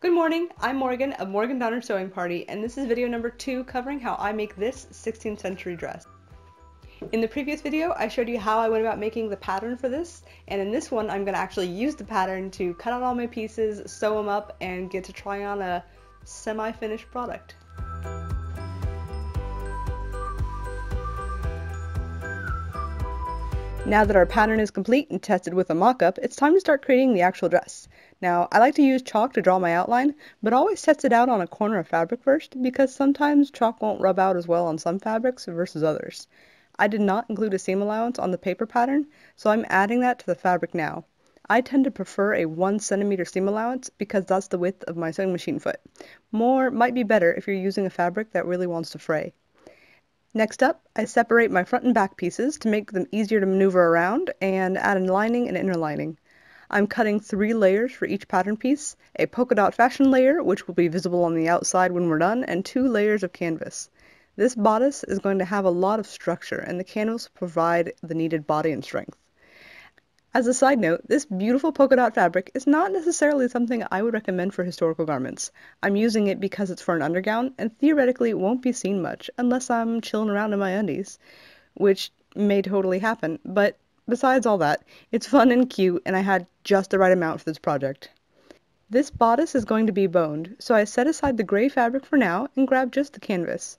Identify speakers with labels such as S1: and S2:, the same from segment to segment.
S1: Good morning, I'm Morgan of Morgan Donner Sewing Party, and this is video number 2 covering how I make this 16th century dress. In the previous video, I showed you how I went about making the pattern for this, and in this one I'm going to actually use the pattern to cut out all my pieces, sew them up, and get to try on a semi-finished product. Now that our pattern is complete and tested with a mock-up, it's time to start creating the actual dress. Now, I like to use chalk to draw my outline, but always test it out on a corner of fabric first, because sometimes chalk won't rub out as well on some fabrics versus others. I did not include a seam allowance on the paper pattern, so I'm adding that to the fabric now. I tend to prefer a 1 centimeter seam allowance because that's the width of my sewing machine foot. More might be better if you're using a fabric that really wants to fray. Next up, I separate my front and back pieces to make them easier to maneuver around and add a lining and inner lining. I'm cutting 3 layers for each pattern piece, a polka dot fashion layer, which will be visible on the outside when we're done, and 2 layers of canvas. This bodice is going to have a lot of structure, and the canvas will provide the needed body and strength. As a side note, this beautiful polka dot fabric is not necessarily something I would recommend for historical garments. I'm using it because it's for an undergown, and theoretically it won't be seen much unless I'm chilling around in my undies, which may totally happen, but besides all that, it's fun and cute, and I had just the right amount for this project. This bodice is going to be boned, so I set aside the gray fabric for now and grab just the canvas.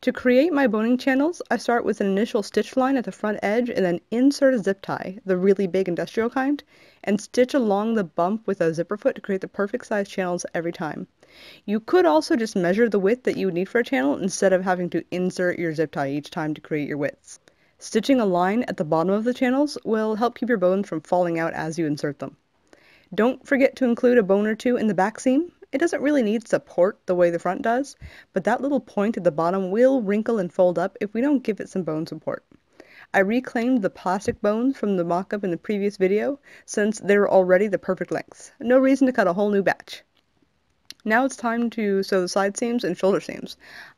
S1: To create my boning channels, I start with an initial stitch line at the front edge and then insert a zip tie, the really big industrial kind, and stitch along the bump with a zipper foot to create the perfect size channels every time. You could also just measure the width that you would need for a channel instead of having to insert your zip tie each time to create your widths. Stitching a line at the bottom of the channels will help keep your bones from falling out as you insert them. Don't forget to include a bone or two in the back seam. It doesn't really need support the way the front does, but that little point at the bottom will wrinkle and fold up if we don't give it some bone support. I reclaimed the plastic bones from the mock-up in the previous video since they're already the perfect length. No reason to cut a whole new batch. Now it's time to sew the side seams and shoulder seams.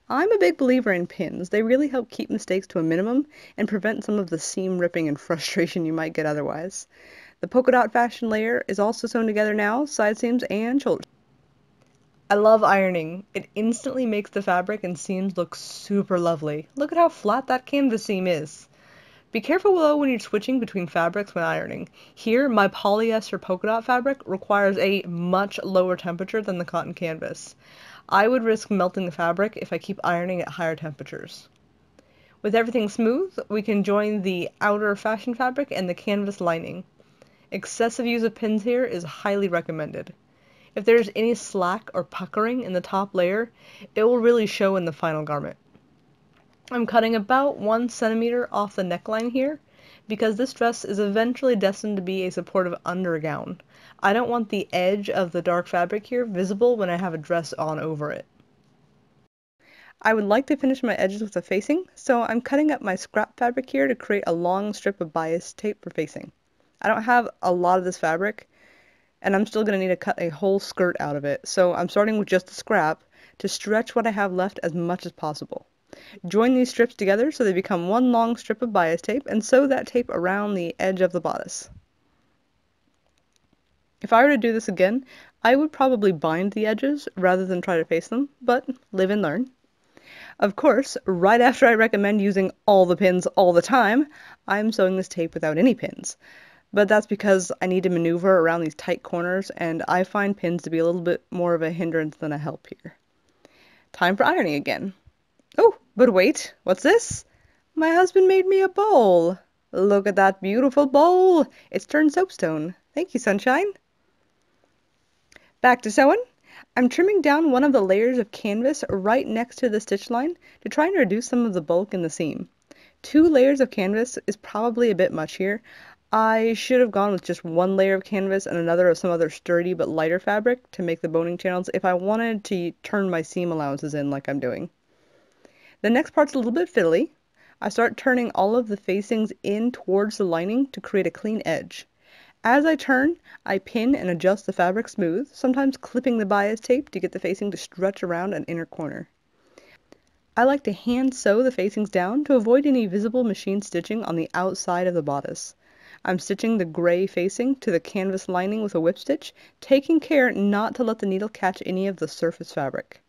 S1: I'm a big believer in pins. They really help keep mistakes to a minimum and prevent some of the seam ripping and frustration you might get otherwise. The polka dot fashion layer is also sewn together now, side seams and shoulders. I love ironing. It instantly makes the fabric and seams look super lovely. Look at how flat that canvas seam is. Be careful though when you're switching between fabrics when ironing. Here, my polyester polka dot fabric requires a much lower temperature than the cotton canvas. I would risk melting the fabric if I keep ironing at higher temperatures. With everything smooth, we can join the outer fashion fabric and the canvas lining. Excessive use of pins here is highly recommended. If there's any slack or puckering in the top layer, it will really show in the final garment. I'm cutting about 1 centimeter off the neckline here because this dress is eventually destined to be a supportive undergown. I don't want the edge of the dark fabric here visible when I have a dress on over it. I would like to finish my edges with a facing, so I'm cutting up my scrap fabric here to create a long strip of bias tape for facing. I don't have a lot of this fabric, and I'm still going to need to cut a whole skirt out of it, so I'm starting with just the scrap to stretch what I have left as much as possible. Join these strips together so they become one long strip of bias tape and sew that tape around the edge of the bodice. If I were to do this again, I would probably bind the edges rather than try to face them, but live and learn. Of course, right after I recommend using all the pins all the time, I'm sewing this tape without any pins. But that's because I need to maneuver around these tight corners, and I find pins to be a little bit more of a hindrance than a help here. Time for ironing again. Oh, but wait, what's this? My husband made me a bowl. Look at that beautiful bowl. It's turned soapstone. Thank you, sunshine. Back to sewing. I'm trimming down one of the layers of canvas right next to the stitch line to try and reduce some of the bulk in the seam. 2 layers of canvas is probably a bit much here. I should have gone with just 1 layer of canvas and another of some other sturdy but lighter fabric to make the boning channels if I wanted to turn my seam allowances in like I'm doing. The next part's a little bit fiddly. I start turning all of the facings in towards the lining to create a clean edge. As I turn, I pin and adjust the fabric smooth, sometimes clipping the bias tape to get the facing to stretch around an inner corner. I like to hand sew the facings down to avoid any visible machine stitching on the outside of the bodice. I'm stitching the gray facing to the canvas lining with a whip stitch, taking care not to let the needle catch any of the surface fabric.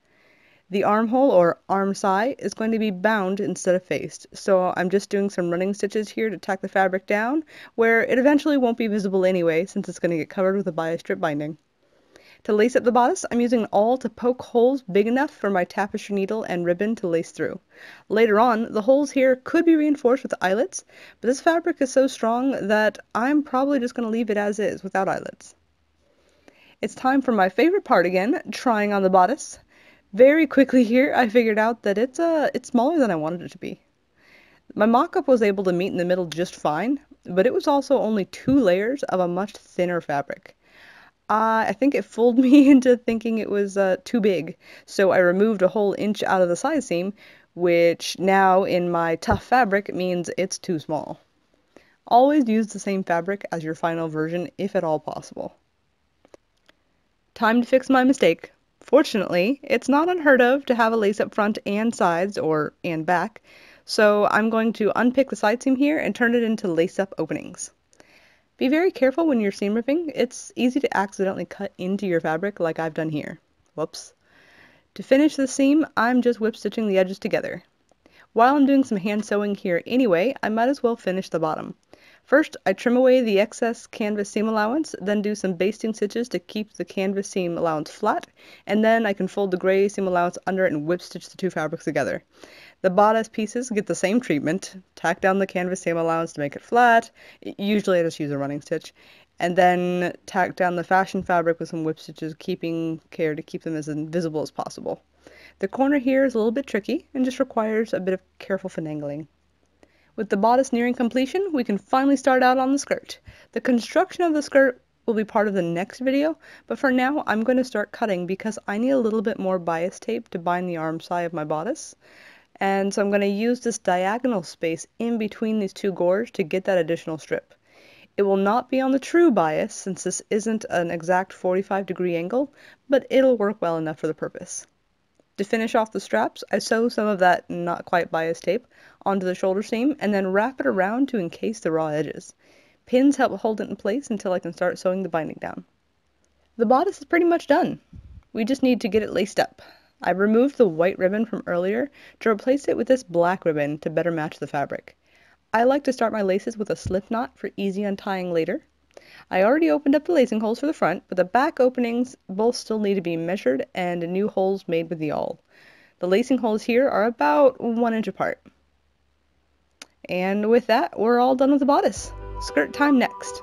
S1: The armhole or arm side is going to be bound instead of faced, so I'm just doing some running stitches here to tack the fabric down, where it eventually won't be visible anyway since it's going to get covered with a bias strip binding. To lace up the bodice, I'm using an awl to poke holes big enough for my tapestry needle and ribbon to lace through. Later on, the holes here could be reinforced with eyelets, but this fabric is so strong that I'm probably just going to leave it as is without eyelets. It's time for my favorite part again, trying on the bodice. Very quickly here, I figured out that it's smaller than I wanted it to be. My mock-up was able to meet in the middle just fine, but it was also only 2 layers of a much thinner fabric. I think it fooled me into thinking it was too big, so I removed a whole inch out of the side seam, which now in my tough fabric means it's too small. Always use the same fabric as your final version if at all possible. Time to fix my mistake. Fortunately, it's not unheard of to have a lace up front and sides, and back, so I'm going to unpick the side seam here and turn it into lace up openings. Be very careful when you're seam ripping. It's easy to accidentally cut into your fabric like I've done here. Whoops. To finish the seam, I'm just whip stitching the edges together. While I'm doing some hand sewing here anyway, I might as well finish the bottom. First, I trim away the excess canvas seam allowance, then do some basting stitches to keep the canvas seam allowance flat, and then I can fold the gray seam allowance under it and whip stitch the two fabrics together. The bodice pieces get the same treatment. Tack down the canvas seam allowance to make it flat. Usually I just use a running stitch. And then tack down the fashion fabric with some whip stitches, keeping care to keep them as invisible as possible. The corner here is a little bit tricky and just requires a bit of careful finagling. With the bodice nearing completion, we can finally start out on the skirt. The construction of the skirt will be part of the next video, but for now I'm going to start cutting because I need a little bit more bias tape to bind the arm side of my bodice. And so I'm going to use this diagonal space in between these two gores to get that additional strip. It will not be on the true bias since this isn't an exact 45-degree angle, but it'll work well enough for the purpose. To finish off the straps, I sew some of that not quite bias tape onto the shoulder seam and then wrap it around to encase the raw edges. Pins help hold it in place until I can start sewing the binding down. The bodice is pretty much done. We just need to get it laced up. I removed the white ribbon from earlier to replace it with this black ribbon to better match the fabric. I like to start my laces with a slip knot for easy untying later. I already opened up the lacing holes for the front, but the back openings both still need to be measured and new holes made with the awl. The lacing holes here are about 1 inch apart. And with that, we're all done with the bodice. Skirt time next.